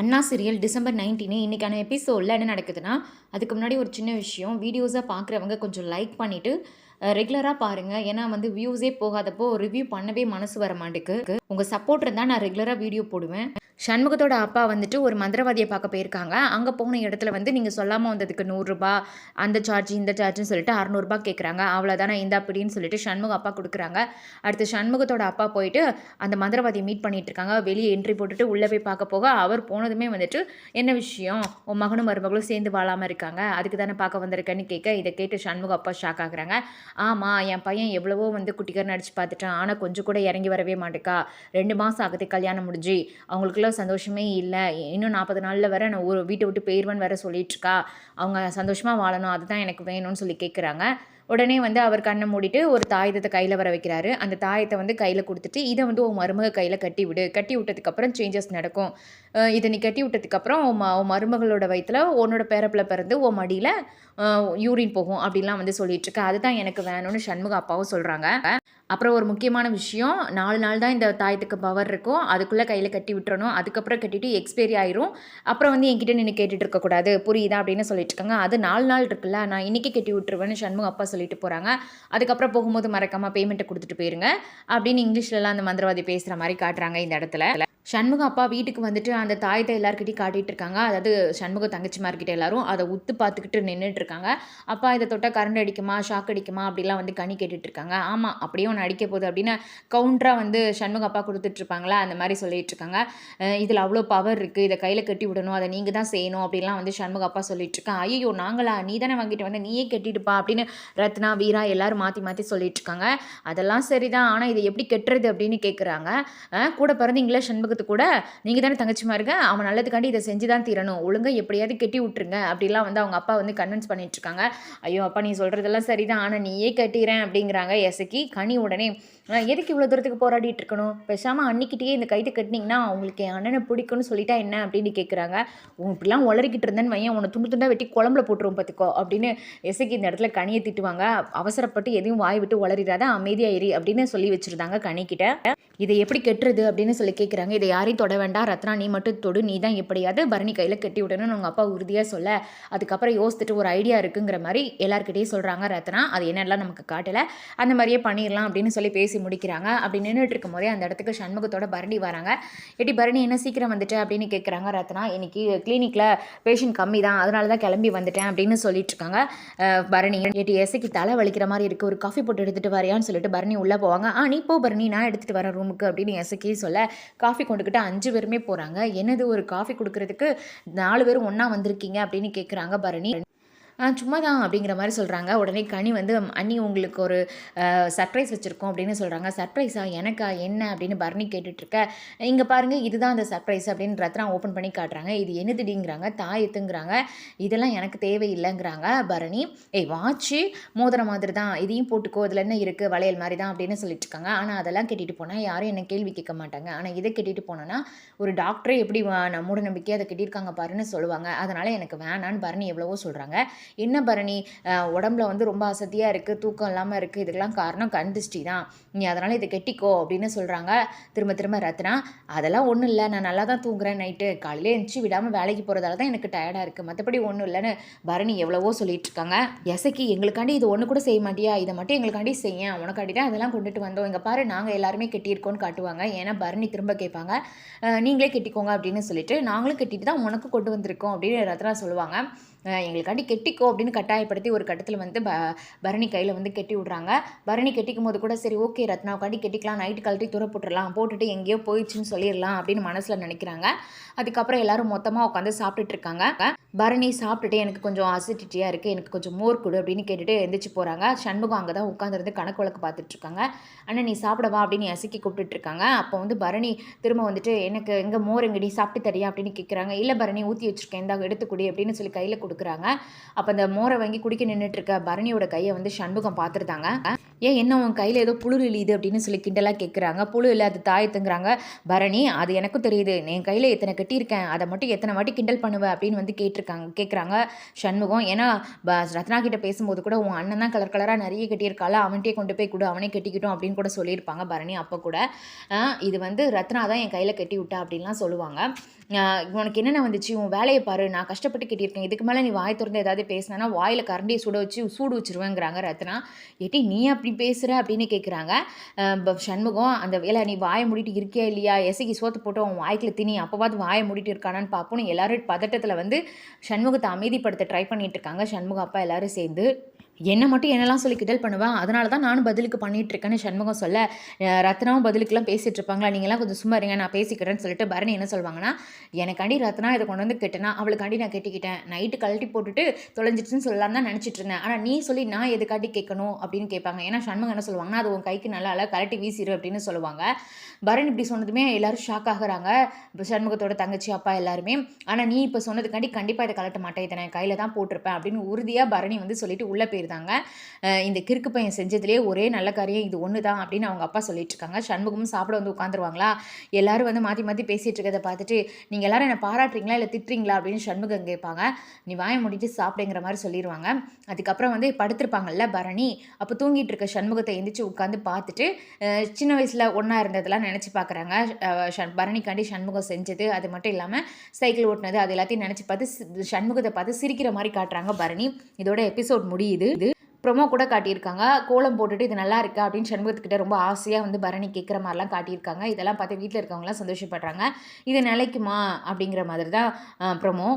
அண்ணா serial December 19 இன்றைக்கான எபிசோடில் என்ன நடக்குதுன்னா, அதுக்கு முன்னாடி ஒரு சின்ன விஷயம். வீடியோஸை பார்க்குறவங்க கொஞ்சம் லைக் பண்ணிவிட்டு ரெகுலராக பாருங்கள். ஏன்னா வியூஸே போகாதப்போ ரிவ்யூ பண்ணவே மனசு வர மாட்டேங்குது. உங்கள் சப்போர்ட் இருந்தால் நான் ரெகுலராக வீடியோ போடுவேன். சண்முகத்தோட அப்பா ஒரு மந்திரவாதியை பார்க்க போயிருக்காங்க. அங்கே போன இடத்துல நீங்கள் சொல்லாமல் வந்ததுக்கு 100 ரூபா, அந்த சார்ஜ் இந்த சார்ஜ்னு சொல்லிட்டு 600 ரூபா கேட்குறாங்க. அவ்வளோதானே இந்த அப்படின்னு சொல்லிட்டு சண்முக அப்பா கொடுக்குறாங்க. அடுத்து சண்முகத்தோட அப்பா போயிட்டு அந்த மந்திரவாதியை மீட் பண்ணிட்டு இருக்காங்க. வெளியே என்ட்ரி போட்டுட்டு உள்ளே போய் பார்க்க போக அவர் போனதுமே என்ன விஷயம், உன் மகனும் மருமகளும் சேர்ந்து வாழாமல் இருக்காங்க, அதுக்கு தானே பார்க்க வந்திருக்கேன்னு கேட்க, இதை கேட்டு சண்முக அப்பா ஷாக் ஆகுறாங்க. ஆமாம், என் பையன் எவ்வளவோ குட்டிக்காரன் நடிச்சு பார்த்துட்டான், ஆனால் கொஞ்சம் கூட இறங்கி வரவே மாட்டேக்கா. 2 மாதம் ஆகுது கல்யாணம் முடிஞ்சு, அவங்களுக்குள்ள சந்தோஷமே இல்லை. இன்னும் 40 நாளில் வர நான் ஒரு வீட்டை விட்டு போயிடுவேன்னு வேற சொல்லிட்டுருக்கா. அவங்க சந்தோஷமாக வாழணும், அதுதான் எனக்கு வேணும்னு சொல்லி கேட்குறாங்க. உடனே அவர் கண்ணை மூடிட்டு ஒரு தாயத்தை கையில் வர வைக்கிறாரு. அந்த தாயத்தை கையில் கொடுத்துட்டு, இதை உன் மருமக கையில் கட்டி விடு, கட்டி விட்டதுக்கப்புறம் சேஞ்சஸ் நடக்கும். இதை நீ கட்டி விட்டதுக்கப்புறம் உன் மருமகளோட வயிற்றில் உன்னோட பேரப்பில் பிறந்து உன் மடியில் யூரின் போகும் அப்படிலாம் சொல்லிட்டுருக்க. அதுதான் எனக்கு வேணும்னு சண்முக அப்பாவும் சொல்கிறாங்க. அப்புறம் ஒரு முக்கியமான விஷயம், 4 நாள் தான் இந்த தாயத்துக்கு பவர் இருக்கும், அதுக்குள்ளே கையில் கட்டி விட்டுறணும். அதுக்கப்புறம் கட்டிட்டு எக்ஸ்பைரி ஆயிரும். அப்புறம் என்கிட்ட நின்று கேட்டுட்டு இருக்கக்கூடாது, புரியுதா அப்படின்னு சொல்லிட்டு இருக்காங்க. அது 4 நாள் இருக்குல்ல, நான் இன்றைக்கி கட்டி விட்டுருவேன்னு சண்முக அப்பா சொல்லிட்டு போகிறாங்க. அதுக்கப்புறம் போகும்போது மறக்காமல் பேமெண்ட்டை கொடுத்துட்டு போயிருங்க அப்படின்னு இங்கிலீஷ்லலாம் அந்த மந்திரவாதி பேசுகிற மாதிரி காட்டுறாங்க இந்த இடத்துல. சண்முக அப்பா வீட்டுக்கு அந்த தாயத்தை எல்லாருக்கிட்டையும் காட்டிகிட்டு இருக்காங்க. அதாவது சண்முக தங்கச்சிமார்கிட்ட எல்லாரும் அதை உத்து பார்த்துக்கிட்டு நின்றுட்டு இருக்காங்க. அப்பா இதை தொட்டால் கரண்ட் அடிக்குமா, ஷாக் அடிக்குமா அப்படிலாம் கனி கேட்டுட்டு இருக்காங்க. ஆமாம், அப்படியே ஒன்று அடிக்க போகுது அப்படின்னு கவுண்டராக சண்முக அப்பா கொடுத்துட்ருப்பாங்களா, அந்த மாதிரி சொல்லிட்டு இருக்காங்க. இதில் அவ்வளோ பவர் இருக்குது, இதை கையில் கட்டி விடணும், அதை நீங்கள் தான் செய்யணும் அப்படிலாம் சண்முக அப்பா சொல்லிட்டு இருக்காங்க. ஐயோ நாங்களா, நீ தானே வாங்கிட்டு நீயே கட்டிடுப்பா அப்படின்னு ரத்னா வீரா எல்லாரும் மாற்றி மாற்றி சொல்லிட்டு இருக்காங்க. அதெல்லாம் சரிதான், ஆனால் இதை எப்படி கெட்டுறது அப்படின்னு கேட்குறாங்க. கூட பிறந்தீங்களே சண்முகத்து கூட, நீங்கள் தானே தங்கச்சிமா இருக்க, அவன் நல்லதுக்காண்டி இதை செஞ்சு தான் தீரணும், ஒழுங்காக எப்படியாவது கெட்டி விட்டுருங்க அப்படிலாம் அவங்க அப்பா கன்வின்ஸ் பண்ணிட்டு இருக்காங்க. ஐயோ அப்பா நீ சொல்கிறதெல்லாம் சரிதான், ஆனால் நீயே கட்டிறேன் அப்படிங்கிறாங்க எசக்கி. கனி உடனே எதுக்கு இவ்வளோ தூரத்துக்கு போராடிட்டு இருக்கணும், பேசாமல் அன்னிக்கிட்டே இந்த கைத்தை கட்டினீங்கன்னா அவங்களுக்கு என் அண்ணனை பிடிக்கும்னு சொல்லிட்டா என்ன அப்படின்னு கேட்குறாங்க. இப்படிலாம் உளறிக்கிட்டு இருந்தேன்னு வையன், உன்னை துண்டு துண்டாக வெட்டி குழம்புல போட்டுருவோம் பார்த்துக்கோ அப்படின்னு எசக்கி இந்த இடத்துல கனியை திட்டுவாங்க. அவசரப்பட்டு எதையும் வாய் விட்டு உளறிடாத, அமைதியாயிரி அப்படின்னு சொல்லி வச்சுருந்தாங்க கனிக்கிட்ட. இதை எப்படி கெட்டுறது அப்படின்னு சொல்லி கேட்குறாங்க. இதை யாரையும் தொட வேண்டாம் ரத்னா, நீ மட்டும் தொடு, நீ தான் எப்படியாவது பரணி கையில் கட்டி விடணும்னு உங்கள் அப்பா உறுதியாக சொல்ல, அதுக்கப்புறம் யோசிச்சுட்டு ஒரு ஐடியா இருக்குங்கிற மாதிரி எல்லாருக்கிட்டையும் சொல்கிறாங்க ரத்னா. அது என்னெல்லாம் நமக்கு காட்டலை, அந்த மாதிரியே பண்ணிடலாம் அப்படின்னு சொல்லி பேசி முடிக்கிறாங்க. அப்படி நின்றுட்டு இருக்கும் போதே அந்த இடத்துக்கு சண்முகத்தோட பரணி வராங்க. எட்டி பரணி என்ன சீக்கிரம் வந்துட்டு அப்படின்னு கேட்குறாங்க ரத்னா. இன்னைக்கு கிளினிக்கில் பேஷண்ட் கம்மி தான், அதனால தான் கிளம்பி வந்துட்டேன் அப்படின்னு சொல்லிட்டு இருக்காங்க பரணி. எட்டி எசைக்கு தலை வலிக்கிற மாதிரி இருக்குது, ஒரு காஃபி போட்டு எடுத்துகிட்டு வரையான்னு சொல்லிட்டு பரணி உள்ளே போவாங்க. நீ போ பரணி, நான் எடுத்துகிட்டு வரேன் ரூமுக்கு அப்படின்னு எசக்கி சொல்ல, காஃபி கொண்டுக்கிட்டு 5 பேருமே போகிறாங்க. என்னது ஒரு காஃபி கொடுக்கறதுக்கு 4 பேரும் ஒன்றா வந்திருக்கீங்க அப்படின்னு கேட்குறாங்க பரணி. சும்மா தான் அப்படிங்கிற மாதிரி சொல்கிறாங்க. உடனே கனி அண்ணி உங்களுக்கு ஒரு சர்ப்ரைஸ் வச்சுருக்கோம் அப்படின்னு சொல்கிறாங்க. சர்ப்ரைஸா, எனக்கா, என்ன அப்படின்னு பரணி கேட்டுட்ருக்க. இங்கே பாருங்கள் இதுதான் அந்த சர்ப்ரைஸ் அப்படின்னு ரத்னா ஓப்பன் பண்ணி காட்டுறாங்க. இது என்னதுடிங்கிறாங்க. தாயத்துங்கிறாங்க. இதெல்லாம் எனக்கு தேவையில்லைங்கிறாங்க பரணி. வாட்சு மோதிரம் மாதிரி தான், இதையும் போட்டுக்கோ, இதில் என்ன இருக்குது, வளையல் மாதிரி தான் அப்படின்னு சொல்லிட்டு இருக்காங்க. ஆனால் அதெல்லாம் கட்டிட்டு போனால் யாரும் என்ன கேள்வி கேட்க மாட்டாங்க. ஆனால் இதை கட்டிட்டு போனோன்னா ஒரு டாக்டரே எப்படி மூட நம்பிக்கையாக அதை கட்டியிருக்காங்க பாருன்னு சொல்லுவாங்க. அதனால் எனக்கு வேணான்னு பரணி எவ்வளவோ சொல்கிறாங்க. என்ன பரணி, உடம்புல ரொம்ப அசதியாக இருக்குது, தூக்கம் இல்லாமல் இருக்குது, இதுக்கெல்லாம் காரணம் கண் திருஷ்டி தான், நீ அதனால் இதை கெட்டிக்கோ அப்படின்னு சொல்கிறாங்க திரும்ப திரும்ப ரத்னா. அதெல்லாம் ஒன்றும் இல்லை, நான் நல்லா தான் தூங்குறேன், நைட்டு காலையில் எழுந்துச்சி விடாமல் வேலைக்கு போகிறதால தான் எனக்கு டயர்டாக இருக்குது, மற்றபடி ஒன்றும் இல்லைன்னு பரணி எவ்வளவோ சொல்லிட்டு இருக்காங்க. எசக்கி எங்களுக்காண்டி இது ஒன்று கூட செய்ய மாட்டியா, இதை மட்டும் எங்களுக்காண்டி செய்ய, உனக்காண்டி தான் அதெல்லாம் கொண்டுட்டு வந்தோம், இங்கே பாரு நாங்கள் எல்லாருமே கெட்டியிருக்கோன்னு காட்டுவாங்க. ஏன்னா பரணி திரும்ப கேட்பாங்க, நீங்களே கெட்டிக்கோங்க அப்படின்னு சொல்லிட்டு, நாங்களும் கெட்டிட்டு தான் உனக்கு கொண்டு வந்திருக்கோம் அப்படின்னு ரத்னா சொல்லுவாங்க. எங்களுக்காண்டி கெட்டிக்கோ அப்படின்னு கட்டாயப்படுத்தி ஒரு கட்டத்தில் பரணி கையில் கெட்டி விட்றாங்க. பரணி கெட்டிக்கும் போது கூட சரி ஓகே ரத்னாவுக்காண்டி கெட்டிக்கலாம், நைட்டு கழட்டி துற போட்டுடலாம், போட்டுட்டு எங்கேயோ போயிடுச்சுன்னு சொல்லிடலாம் அப்படின்னு மனசில் நினைக்கிறாங்க. அதுக்கப்புறம் எல்லாரும் மொத்தமாக உட்காந்து சாப்பிட்டுட்டு இருக்காங்க. பரணி சாப்பிட்டுட்டு எனக்கு கொஞ்சம் அசிடிட்டியாக இருக்குது, எனக்கு கொஞ்சம் மோர் கொடு அப்படின்னு கேட்டுட்டு எந்திரிச்சு போகிறாங்க. சண்முகம் அங்கே தான் உட்காந்துருந்து கணக்கு வழக்கு பார்த்துட்ருக்காங்க. அண்ணன் நீ சாப்பிடவா அப்படின்னு எசக்கி கூப்பிட்டுட்ருக்காங்க. அப்போ பரணி திரும்ப எனக்கு எங்கே மோர் எங்கடி சாப்பிட்டு தரியா அப்படின்னு கேட்குறாங்க. இல்லை பரணி ஊற்றி வச்சுருக்கேன், இதாக எடுத்துக்குடி அப்படின்னு சொல்லி கையில் கொடுக்குறாங்க. அப்போ அந்த மோரை வாங்கி குடிக்க நின்றுட்டுருக்க பரணியோட கையை சண்முகம் பார்த்துருந்தாங்க. ஏன் என்ன உன் கையில் ஏதோ புழு இழியுது அப்படின்னு சொல்லி கிண்டலாக கேட்குறாங்க. புழு இல்லை அது தாயத்துங்கிறாங்க பரணி. அது எனக்கும் தெரியுது, என் கையில் எத்தனை கட்டியிருக்கேன், அதை மட்டும் எத்தனை வாட்டி கிண்டல் பண்ணுவேன் அப்படின்னு கேட்குறாங்க சண்முகம். ஏன்னா ரத்னா கிட்ட பேசும்போது கூட உன் அண்ணன் தான் கலர் கலராக நிறைய கட்டியிருக்கால, அவன்கிட்டே கொண்டு போய் கொடு, அவனே கட்டிக்கிட்டோம் அப்படின்னு கூட சொல்லியிருப்பாங்க பரணி. அப்போ கூட இது ரத்னா தான் என் கையில் கட்டி விட்டா அப்படின்லாம் சொல்லுவாங்க. உனக்கு என்னென்ன வந்துச்சு? உன் வேலைய பாரு. நான் கஷ்டப்பட்டு கட்டியிருக்கேன். இதுக்கு மேல நீ வாய தொறந்து ஏதாவது பேசினேன்னா, வாயில கரண்டிய சுட வச்சு சூடு வச்சுருவேங்கிறாங்க ரத்னா. "ஏட்டி நீ அப்படி பேசுற?" அப்படின்னு கேட்குறாங்க. சண்முகம், "அந்த வேலை நீ வாய மூடிட்டு இருக்கியா இல்லையா? எசக்கி சோத்த போட்டு உன் வாய்க்குள்ள திணி. அப்பவாது வாய மூடிட்டு இருக்கானான்னு பார்ப்போம்னு" எல்லாரும் பதட்டத்தில வந்து சண்முகத்த அமைதிப்படுத்த ட்ரை பண்ணிட்டு இருக்காங்க. சண்முகம் அப்பா எல்லாரும் சேர்ந்து. என்ன மட்டும் என்னெல்லாம் சொல்லி கிண்டல் பண்ணுவேன். அதனால தான் நானும் பதிலுக்கு பண்ணிட்டுருக்கேன்னு சண்முகம் சொல்ல, ரத்னாவும் பதிலுக்குலாம் பேசிட்டு இருப்பாங்களா, நீங்கலாம் கொஞ்சம் சும்மா இருங்க நான் பேசிக்கிறேன்னு சொல்லிட்டு பரணி என்ன சொல்வாங்கன்னா, எனக்காண்டி ரத்னா இத கொண்டு வந்து கெட்டுனா, அவளுக்காண்டி நான் கெட்டிக்கிட்டேன். நைட்டு கழட்டி போட்டுட்டு தொலைஞ்சிடுச்சுன்னு சொல்லலான்னு தான் நெனச்சிட்டு இருந்தேன். ஆனா நீ சொல்லி நான் எதுக்காண்டி கேட்கணும் அப்படின்னு கேட்பாங்க. ஏன்னா சண்முகம் என்ன சொல்லுவாங்கன்னா, அது உன் கைக்கு நல்லா இல்ல கழட்டி வீசிரு அப்படின்னு சொல்லுவாங்க. பரணி இப்படி சொன்னதுமே எல்லாரும் ஷாக் ஆகுறாங்க. சண்முகத்தோட தங்கச்சி, அப்பா எல்லாருமே. ஆனா நீ இப்ப சொன்னதுக்காண்டி கண்டிப்பா இத கழட்ட மாட்டேன். இத நான் கையில தான் போட்டிருப்பேன் அப்படின்னு உறுதியா பரணி வந்து சொல்லிட்டு உள்ள போயிருந்தாங்க. இந்த கிறுக்கு பையன் செஞ்சதுலேயே ஒரே நல்ல காரியம் இது ஒன்று தான் அப்படின்னு அவங்க அப்பா சொல்லிட்டு இருக்காங்க. சண்முகமும் சாப்பிட வந்து உட்காந்துருவாங்களா, எல்லாரும் வந்து மாற்றி மாற்றி பேசிட்டு இருக்கிறத பார்த்துட்டு, நீங்கள் எல்லாரும் என்ன பாராட்டுறீங்களா இல்லை திட்டுறீங்களா அப்படின்னு சண்முகம் கேட்பாங்க. நீ வாய மூடிட்டு சாப்பிடுங்கிற மாதிரி சொல்லிடுவாங்க. அதுக்கப்புறம் வந்து படுத்திருப்பாங்கல்ல பரணி, அப்போ தூங்கிட்டு இருக்க சண்முகத்தை எந்திரிச்சு உட்காந்து பார்த்துட்டு சின்ன வயசில் ஒன்றா இருந்ததெல்லாம் நினச்சி பார்க்குறாங்க. பரணிக்காண்டி சண்முகம் செஞ்சது அது மட்டும் இல்லாமல் சைக்கிள் ஓட்டினது அது எல்லாத்தையும் நினச்சி பார்த்து சண்முகத்தை பார்த்து சிரிக்கிற மாதிரி காட்டுறாங்க பரணி. இதோட எபிசோட் முடியுது. ப்ரொமோ கூட காட்டியிருக்காங்க. கோலம் போட்டுட்டு இது நல்லா இருக்கா அப்படின்னு சண்முகத்துக்கிட்ட ரொம்ப ஆசையாக வந்து பரணி கேட்குற மாதிரிலாம் காட்டியிருக்காங்க. இதெல்லாம் பார்த்து வீட்டில் இருக்கவங்களாம் சந்தோஷப்படுறாங்க. இது நிலைக்குமா அப்படிங்கிற மாதிரி தான் ப்ரொமோ.